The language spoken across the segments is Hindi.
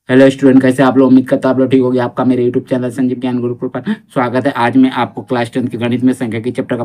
हेलो स्टूडेंट, कैसे आप लोग? उम्मीद करता आप लोग ठीक होगी। आपका मेरे यूट्यूब चैनल संजीव ज्ञान गुरुकुल पर स्वागत है। आज मैं आपको क्लास 10 के गणित में संख्या की चैप्टर का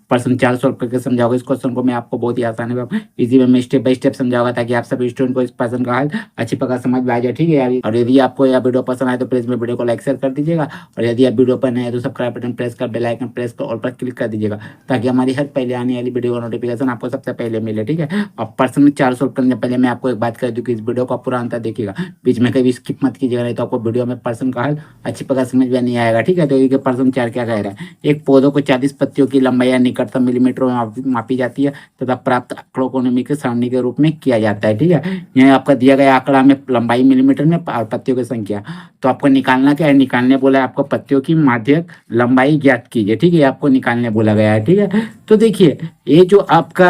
प्रश्न 4 सॉल्व करके समझाऊंगा। इस क्वेश्चन को मैं आपको बहुत ही आसानी में इजी वे में स्टेप बाय स्टेप समझाऊंगा, ताकि आप सभी स्टूडेंट को इस प्रश्न का हल अच्छी प्रकार समझ में आ जाए। ठीक है यार, और यदि आपको यह वीडियो पसंद आए तो प्लीज मेरे वीडियो को लाइक शेयर कर दीजिएगा, और यदि आप वीडियो पर नए हैं तो सब्सक्राइब बटन प्रेस कर बेल आइकन प्रेस कर ऑल पर क्लिक कर दीजिएगा, ताकि हमारी हर पहले आने वाली वीडियो का नोटिफिकेशन आपको सबसे पहले मिले। ठीक है, और प्रश्न 4 सॉल्व करने से पहले मैं आपको एक बात कर दूं कि इस वीडियो को पूरा अंत तक देखिएगा, बीच में कभी स्किप मत कीजिएगा, नहीं तो आपको वीडियो में प्रश्न का हल अच्छी प्रकार समझ में नहीं आएगा। ठीक है, तो ये प्रश्न 4 क्या कह रहा है? एक पौधों को 40 पत्तियों की लंबाई या निकटतम मिलीमीटर में मापी जाती है तथा प्राप्त आंकड़ों को निम्न के सारणी के रूप में किया जाता है। ठीक है, यहाँ आपका दिया गया आंकड़ा में लंबाई मिलीमीटर में और पत्तियों की संख्या, तो आपको निकालना क्या है? निकालने बोला है आपको पत्तियों की माध्यक लंबाई ज्ञात कीजिए। ठीक है, आपको निकालने बोला गया है। ठीक है, तो देखिए ये जो आपका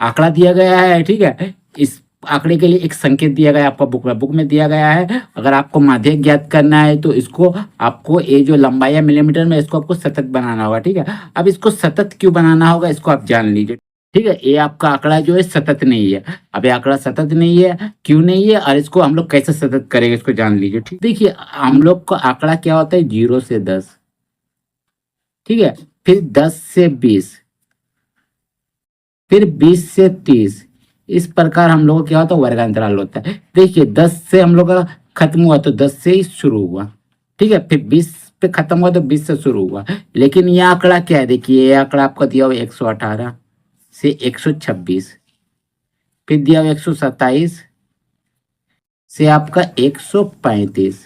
आंकड़ा दिया गया है, ठीक है, इस आंकड़े के लिए एक संकेत दिया गया है आपका बुक में दिया गया है। अगर आपको माध्यक ज्ञात करना है तो इसको आपको ये जो लंबाई है मिलीमीटर में, इसको आपको सतत बनाना होगा। ठीक है, अब इसको सतत क्यों बनाना होगा इसको आप जान लीजिए। ठीक है, ये आपका आंकड़ा जो है सतत नहीं है। अब ये आंकड़ा सतत नहीं है, क्यों नहीं है और इसको हम लोग कैसे सतत करेंगे इसको जान लीजिए। ठीक, देखिए हम लोग का आंकड़ा क्या होता है? 0 से 10, ठीक है, फिर 10 से 20, फिर 20 से 30। इस प्रकार हम लोग क्या होता है? वर्गांतराल होता है। देखिए 10 से हम लोग का खत्म हुआ तो 10 से ही शुरू हुआ, ठीक है, फिर 20 पे खत्म हुआ तो 20 से शुरू हुआ। लेकिन यह आंकड़ा क्या है? देखिए ये आंकड़ा आपको दिया हुआ 118 से 126, फिर दिया हुआ 127 से आपका 135,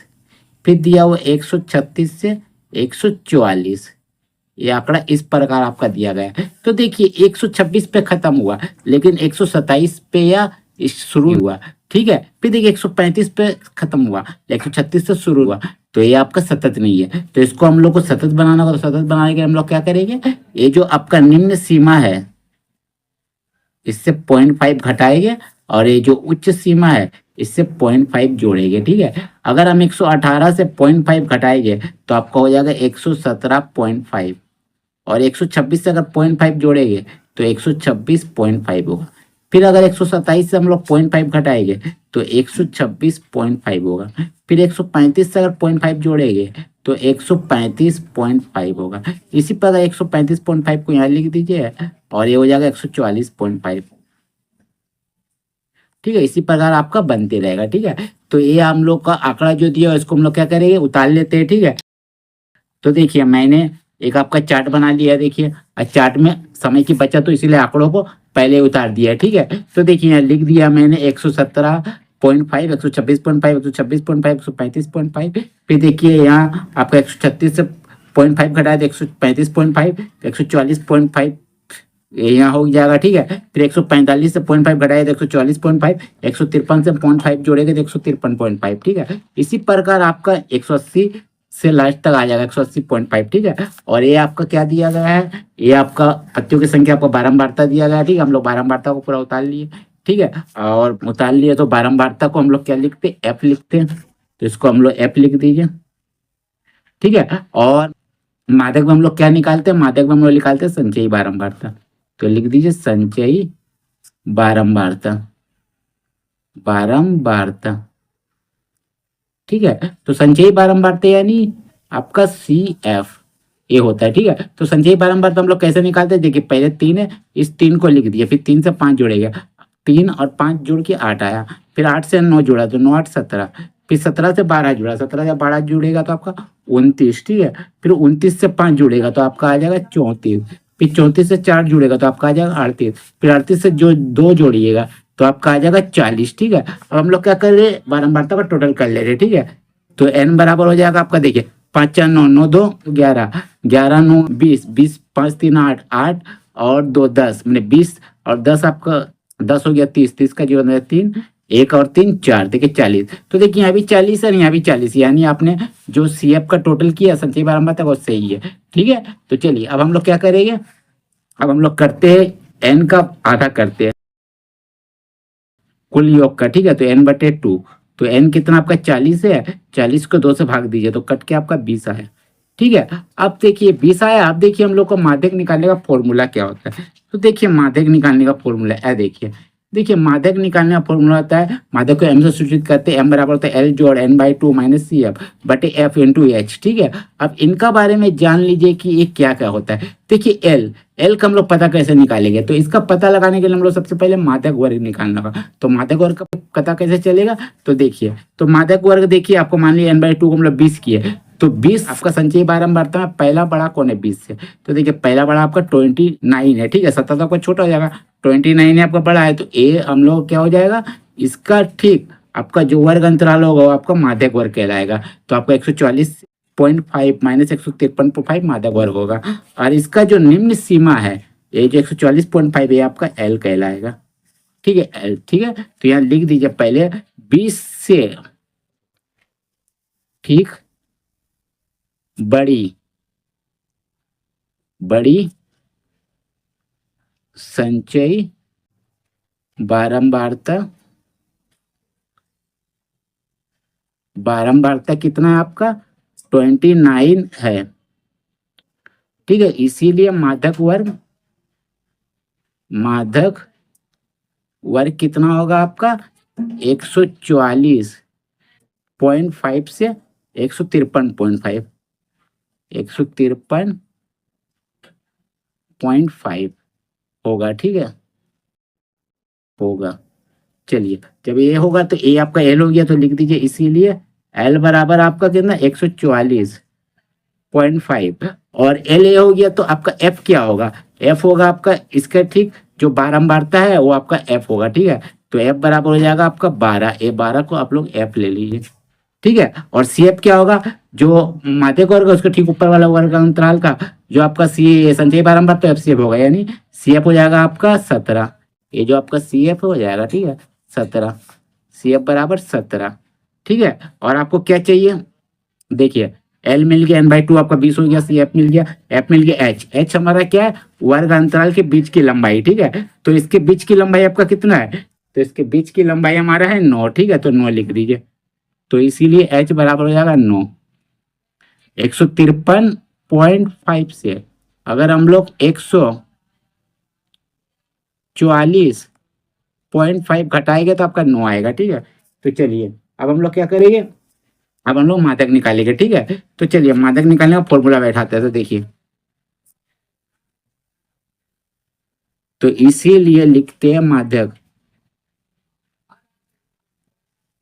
फिर दिया हुआ 136 से 144। ये आंकड़ा इस प्रकार आपका दिया गया है। तो देखिए 126 पे खत्म हुआ, लेकिन 127 पे या शुरू हुआ। ठीक है, फिर देखिए 135 पे खत्म हुआ, 136 से शुरू हुआ, तो ये आपका सतत नहीं है। तो इसको हम लोग को सतत बनाना होगा। तो सतत बनाने के हम लोग क्या करेंगे? ये जो आपका निम्न सीमा है इससे 0.5 घटाएंगे, और ये जो उच्च सीमा है इससे 0.5 जोड़ेंगे। ठीक है, अगर हम 118 से 0.5 घटाएंगे तो आपका हो जाएगा 117.5, और 126 से अगर 0.5 जोड़ेंगे तो 126.5 होगा। फिर अगर 127 से हम लोग 0.5 घटाएंगे तो 126.5 होगा। फिर 135 से अगर 0.5 जोड़ेंगे तो 135.5 होगा। इसी प्रकार 135.5 को यहाँ लिख दीजिए, और ये हो जाएगा 144.5। ठीक है, इसी प्रकार आपका बनते रहेगा। ठीक है, तो ये हम लोग का आंकड़ा जो दिया है इसको हम लोग क्या करेंगे? उतार लेते हैं। ठीक है, तो देखिए मैंने एक आपका चार्ट बना लिया है। देखिए चार्ट में समय की बचत तो इसीलिए आंकड़ों को पहले उतार दिया है। ठीक है, तो देखिए यहाँ लिख दिया मैंने 117.5, 126.5, 126.5, 135.5। फिर देखिए यहाँ आपका 136 से 0.5 घटाया तो 135.5, 144.5 यहाँ हो जाएगा। ठीक है, फिर 145 से 0.5 घटाया तो 144.5, 153 से 0.5 जोड़ेगा तो 153.5। ठीक है, इसी प्रकार आपका 180 से लास्ट तक आ जाएगा 180.5। ठीक है, और ये आपका क्या दिया गया है? ये आपका पत्तियों की संख्या आपको बारंबारता दिया गया है। ठीक है, हम लोग बारंबारता को पूरा उतार लिए। ठीक है, और उतार लिए तो बारंबारता को हम लोग क्या लिखते हैं? एफ लिखते हैं, तो इसको हम लोग एफ लिख दीजिए। ठीक है, और माध्यक में हम लोग क्या निकालते हैं? माध्यक में हम लोग निकालते हैं संचयी बारंबारता, तो लिख दीजिए संचयी बारंबारता, बारंबारता। ठीक है, तो संचयी बारंबारता यानी आपका सी एफ ये होता है। ठीक है, तो संचयी बारंबारता हम लोग कैसे निकालते हैं? देखिए पहले 3 है, इस 3 को लिख दिया, फिर 3 से 5 जोड़ेगा, 3 और 5 जोड़ के 8 आया, फिर 8 से 9 जोड़ा तो 9 8 17, फिर 17 से 12 जोड़ा, 17 से 12 जोड़ेगा तो आपका 29। ठीक है, फिर 29 से 5 जोड़ेगा तो आपका आ जाएगा 34, फिर 34 से 4 जुड़ेगा तो आपका आ जाएगा 38, फिर 38 से जो 2 जोड़िएगा तो आपका आ जाएगा 40। ठीक है, अब हम लोग क्या कर रहे हैं? बारंबारता का टोटल कर ले रहे। ठीक है, तो n बराबर हो जाएगा आपका, देखिए 5 4 9, 9 2 11, 11 9 20, 20 5 3 8, 8 और 2 10, मैंने 20 और 10 आपका 10 हो गया 30, 30 का जो है 3, 1 और 3 4, देखिए 40। तो देखिए यहाँ भी 40 है, यहाँ भी 40, यानी आपने जो सी एफ का टोटल किया संचयी बारंबारता वो सही है। ठीक है, तो चलिए अब हम लोग क्या करेंगे? अब हम लोग करते हैं n का आधा करते हैं कुल योग का। ठीक है, तो n/2, तो n कितना आपका 40 है, 40 को 2 से भाग दीजिए तो कट के आपका 20 आया। ठीक है, अब देखिए 20 आया। अब देखिए हम लोग को माध्यक निकालने का फॉर्मूला क्या होता है? तो देखिए माध्यक निकालने का फॉर्मूला है, देखिए देखिए माध्यक निकालने का फॉर्मूला होता है, माध्यक को एम से सूचित करते हैं, एम बराबर होता है एल जोड़ N by two minus C F बटे एफ इंटू एच। ठीक है, अब इनका बारे में जान लीजिए कि ये क्या क्या होता है। देखिए एल, एल का हम लोग पता कैसे निकालेंगे, तो इसका पता लगाने के लिए हम लोग सबसे पहले माध्यक वर्ग निकालना होगा। तो माध्यक वर्ग का पता कैसे चलेगा, तो देखिए, तो माध्यक वर्ग देखिए, आपको मान लिया एन बाई टू को हम लोग 20 किए, तो 20 आपका संचयी बारंबारता में पहला बड़ा कौन है 20 से, तो देखिए पहला बड़ा आपका 29 है। ठीक है, 17 तो आपका छोटा हो जाएगा, 29 आपका बड़ा है, तो ए हम लोग क्या हो जाएगा इसका, ठीक आपका जो वर्ग अंतराल होगा वो आपका माध्यक वर्ग कहलाएगा। तो आपका 144.5 माइनस 153.5 माध्यक वर्ग होगा, और इसका जो निम्न सीमा है ये जो 144.5 ये आपका एल कहलाएगा। ठीक है एल, ठीक है, तो यहाँ लिख दीजिए पहले 20 से ठीक बड़ी बड़ी संचयी बारंबारता, बारंबारता कितना है आपका 29 है। ठीक है, इसीलिए माध्यक वर्ग कितना होगा आपका 144.5 से 153.5, 153.5 होगा। ठीक है, होगा। चलिए जब ये होगा तो ए आपका एल हो गया, तो लिख दीजिए इसीलिए एल बराबर आपका कितना 144.5, और एल ए हो गया तो आपका एफ क्या होगा, एफ होगा आपका इसका, ठीक जो बारंबारता है वो आपका एफ होगा। ठीक है, तो एफ बराबर हो जाएगा आपका 12, ए 12 को आप लोग एफ ले लीजिए। ठीक है, और सी एफ क्या होगा, जो माध्यक वर्ग है उसके ठीक ऊपर वाला वर्ग अंतराल का जो आपका सी संचयी बारंबार, तो एफ सी एफ होगा, यानी सी एफ हो जाएगा आपका 17, ये जो आपका सी एफ हो जाएगा। ठीक है 17, सी एफ बराबर 17। ठीक है, और आपको क्या चाहिए, देखिए एल मिल गया, एन बाई टू आपका 20 हो गया, सी एफ मिल गया, एफ मिल गया, एच, एच हमारा क्या है वर्ग अंतराल के बीच की लंबाई। ठीक है, तो इसके बीच की लंबाई आपका कितना है, तो इसके बीच की लंबाई हमारा है 9। ठीक है, तो 9 लिख दीजिए, तो इसीलिए एच बराबर हो जाएगा 9। 153.5 से अगर हम लोग 144.5 घटाएंगे तो आपका 9 आएगा। ठीक है, तो चलिए अब हम लोग क्या करेंगे, अब हम लोग माध्यक निकालेंगे। ठीक है, तो चलिए माध्यक निकालने का फॉर्मूला बैठाते हैं, तो देखिए, तो इसीलिए लिखते हैं माध्यक,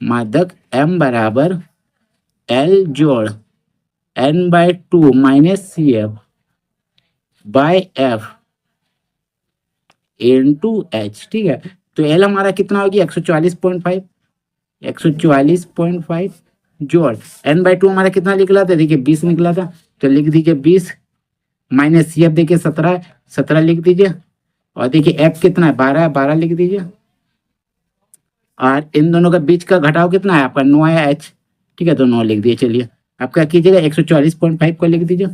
माध्यक m बराबर एल जोड़ N by two minus C F by F into H. ठीक है, तो एल हमारा कितना होगी 144.5, 144.5 जोड़ एन बाई टू हमारा कितना निकला था, देखिए 20 निकला था, तो लिख दीजिए 20 माइनस सी एफ देखिए 17, 17 लिख दीजिए, और देखिए एफ कितना है 12, 12 लिख दीजिए, और इन दोनों का बीच का घटाव कितना है आपका 9 है एच। ठीक है, तो 9 लिख दिए। चलिए अब क्या कीजिएगा 144.5 को लिख दीजिए,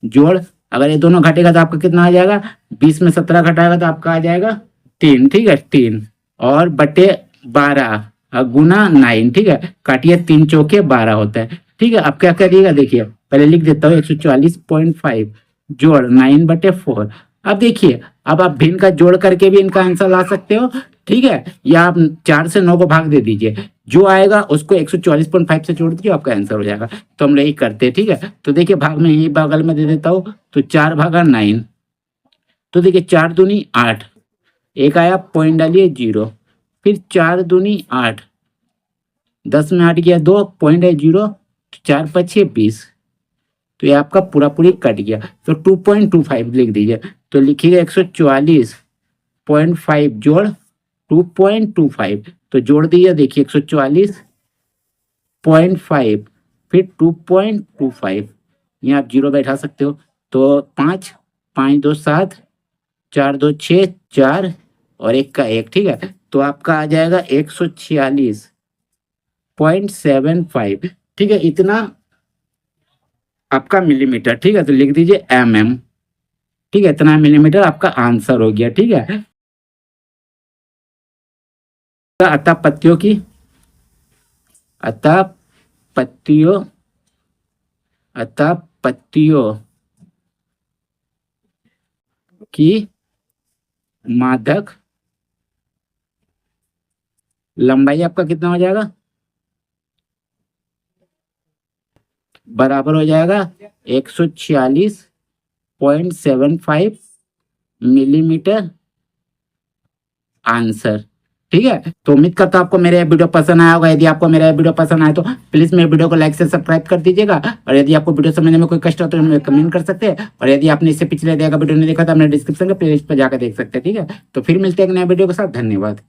जोड़ अगर ये दोनों घटेगा तो आपका कितना आ जाएगा, 20 में 17 घटाएगा तो आपका आ जाएगा 3। ठीक है, 3 और बटे 12 गुना 9। ठीक है, काटिए 3 चौके 12 होता है। ठीक है, अब क्या करिएगा, देखिए पहले लिख देता हूँ 144.5 जोड़ 9 बटे 4। अब देखिए, अब आप भिन्न का जोड़ करके भी इनका आंसर ला सकते हो। ठीक है, या आप 4 से 9 को भाग दे दीजिए, जो आएगा उसको 144.5 से जोड़ दीजिए, आपका आंसर हो जाएगा। तो हम यही करते हैं। ठीक है, तो देखिए भाग में यही बगल में दे देता हूँ, तो 4 भागा 9, तो देखिए 4 दूनी 8, एक आया पॉइंट डालिए 0, फिर 4 दूनी 8, 10 में 8 गया 2 पॉइंट है 0, 4 पछे 20, तो ये आपका पूरा पूरी कट गया, तो 2.25 लिख दीजिए, तो लिखिएगा 144.5 जोड़ 2.25, तो जोड़ दीजिए, देखिए 144.5 फिर 2.25, यहाँ आप 0 बैठा सकते हो, तो 5, 5 2 7, 4 2 6, 4 और 1 का 1। ठीक है, तो आपका आ जाएगा 146.75। ठीक है, इतना आपका मिलीमीटर। ठीक है, तो लिख दीजिए mm। ठीक है, इतना मिलीमीटर आपका आंसर हो गया। ठीक है, अतः पत्तियों की, अतः पत्तियों, अतः पत्तियों की मादक लंबाई आपका कितना हो जाएगा, बराबर हो जाएगा 146.75 मिलीमीटर आंसर। ठीक है, तो उम्मीद करता हूं आपको मेरा ये वीडियो पसंद आया होगा। यदि आपको मेरा ये वीडियो पसंद आए तो प्लीज मेरे वीडियो को लाइक से सब्सक्राइब कर दीजिएगा, और यदि आपको वीडियो समझने में कोई कष्ट हो तो हमें कमेंट कर सकते हैं, और यदि आपने इससे पिछले दिया वीडियो नहीं देखा तो हमने डिस्क्रिप्शन के प्लेलिस्ट पर जाकर देख सकते हैं। ठीक है, तो फिर मिलते हैं एक नए वीडियो के साथ। धन्यवाद।